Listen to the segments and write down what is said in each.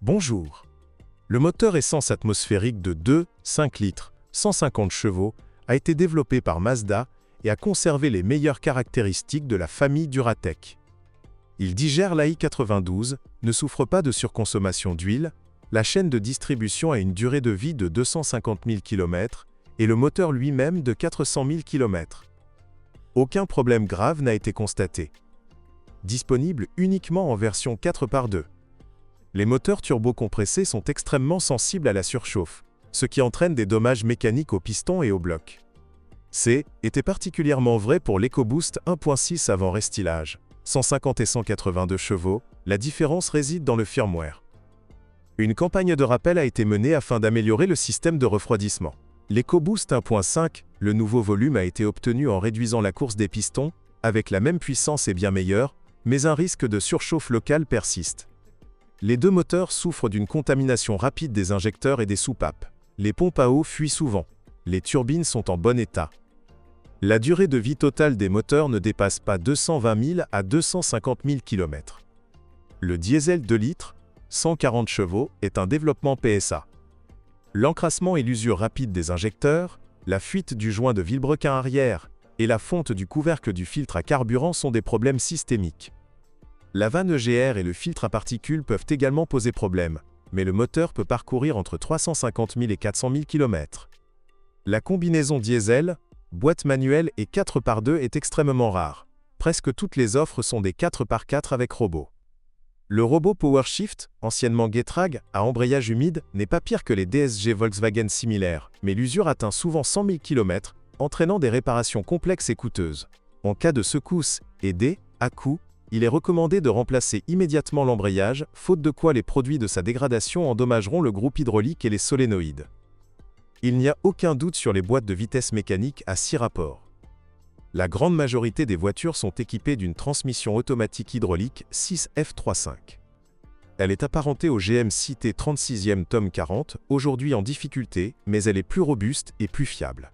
Bonjour. Le moteur essence atmosphérique de 2,5 litres, 150 chevaux, a été développé par Mazda et a conservé les meilleures caractéristiques de la famille Duratec. Il digère l'AI92, ne souffre pas de surconsommation d'huile, la chaîne de distribution a une durée de vie de 250 000 km et le moteur lui-même de 400 000 km. Aucun problème grave n'a été constaté. Disponible uniquement en version 4x2. Les moteurs turbocompressés sont extrêmement sensibles à la surchauffe, ce qui entraîne des dommages mécaniques aux pistons et aux blocs. Était particulièrement vrai pour l'EcoBoost 1.6 avant restylage. 150 et 182 chevaux, la différence réside dans le firmware. Une campagne de rappel a été menée afin d'améliorer le système de refroidissement. L'EcoBoost 1.5, le nouveau volume a été obtenu en réduisant la course des pistons, avec la même puissance et bien meilleure, mais un risque de surchauffe locale persiste. Les deux moteurs souffrent d'une contamination rapide des injecteurs et des soupapes. Les pompes à eau fuient souvent. Les turbines sont en bon état. La durée de vie totale des moteurs ne dépasse pas 220 000 à 250 000 km. Le diesel 2 litres, 140 chevaux, est un développement PSA. L'encrassement et l'usure rapide des injecteurs, la fuite du joint de vilebrequin arrière et la fonte du couvercle du filtre à carburant sont des problèmes systémiques. La vanne EGR et le filtre à particules peuvent également poser problème, mais le moteur peut parcourir entre 350 000 et 400 000 km. La combinaison diesel, boîte manuelle et 4x2 est extrêmement rare. Presque toutes les offres sont des 4x4 avec robot. Le robot PowerShift, anciennement Getrag, à embrayage humide, n'est pas pire que les DSG Volkswagen similaires, mais l'usure atteint souvent 100 000 km, entraînant des réparations complexes et coûteuses. En cas de secousse et à-coups, il est recommandé de remplacer immédiatement l'embrayage, faute de quoi les produits de sa dégradation endommageront le groupe hydraulique et les solénoïdes. Il n'y a aucun doute sur les boîtes de vitesse mécanique à 6 rapports. La grande majorité des voitures sont équipées d'une transmission automatique hydraulique 6F35. Elle est apparentée au GMC T36e Tom 40, aujourd'hui en difficulté, mais elle est plus robuste et plus fiable.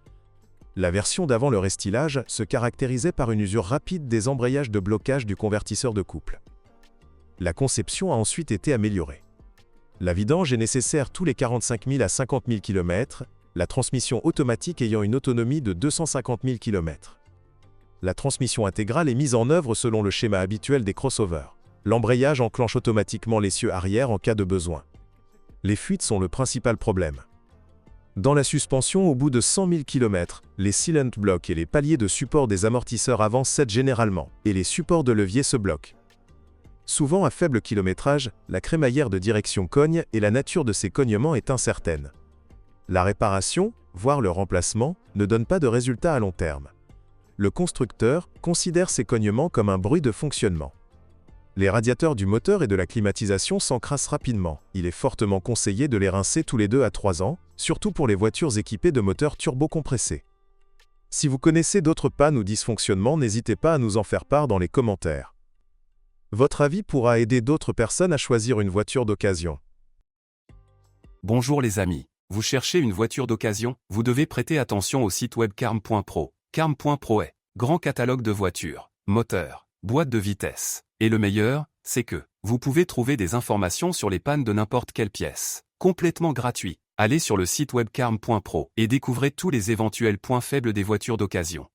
La version d'avant le restylage se caractérisait par une usure rapide des embrayages de blocage du convertisseur de couple. La conception a ensuite été améliorée. La vidange est nécessaire tous les 45 000 à 50 000 km, la transmission automatique ayant une autonomie de 250 000 km. La transmission intégrale est mise en œuvre selon le schéma habituel des crossovers. L'embrayage enclenche automatiquement l'essieu arrière en cas de besoin. Les fuites sont le principal problème. Dans la suspension, au bout de 100 000 km, les sealant blocks et les paliers de support des amortisseurs avant cèdent généralement, et les supports de levier se bloquent. Souvent à faible kilométrage, la crémaillère de direction cogne et la nature de ces cognements est incertaine. La réparation, voire le remplacement, ne donne pas de résultat à long terme. Le constructeur considère ces cognements comme un bruit de fonctionnement. Les radiateurs du moteur et de la climatisation s'encrassent rapidement. Il est fortement conseillé de les rincer tous les 2 à 3 ans, surtout pour les voitures équipées de moteurs turbocompressés. Si vous connaissez d'autres pannes ou dysfonctionnements, n'hésitez pas à nous en faire part dans les commentaires. Votre avis pourra aider d'autres personnes à choisir une voiture d'occasion. Bonjour les amis. Vous cherchez une voiture d'occasion? Vous devez prêter attention au site web carm.pro. Carm.pro est grand catalogue de voitures, moteurs, boîtes de vitesse. Et le meilleur, c'est que vous pouvez trouver des informations sur les pannes de n'importe quelle pièce. Complètement gratuit. Allez sur le site web carm.pro et découvrez tous les éventuels points faibles des voitures d'occasion.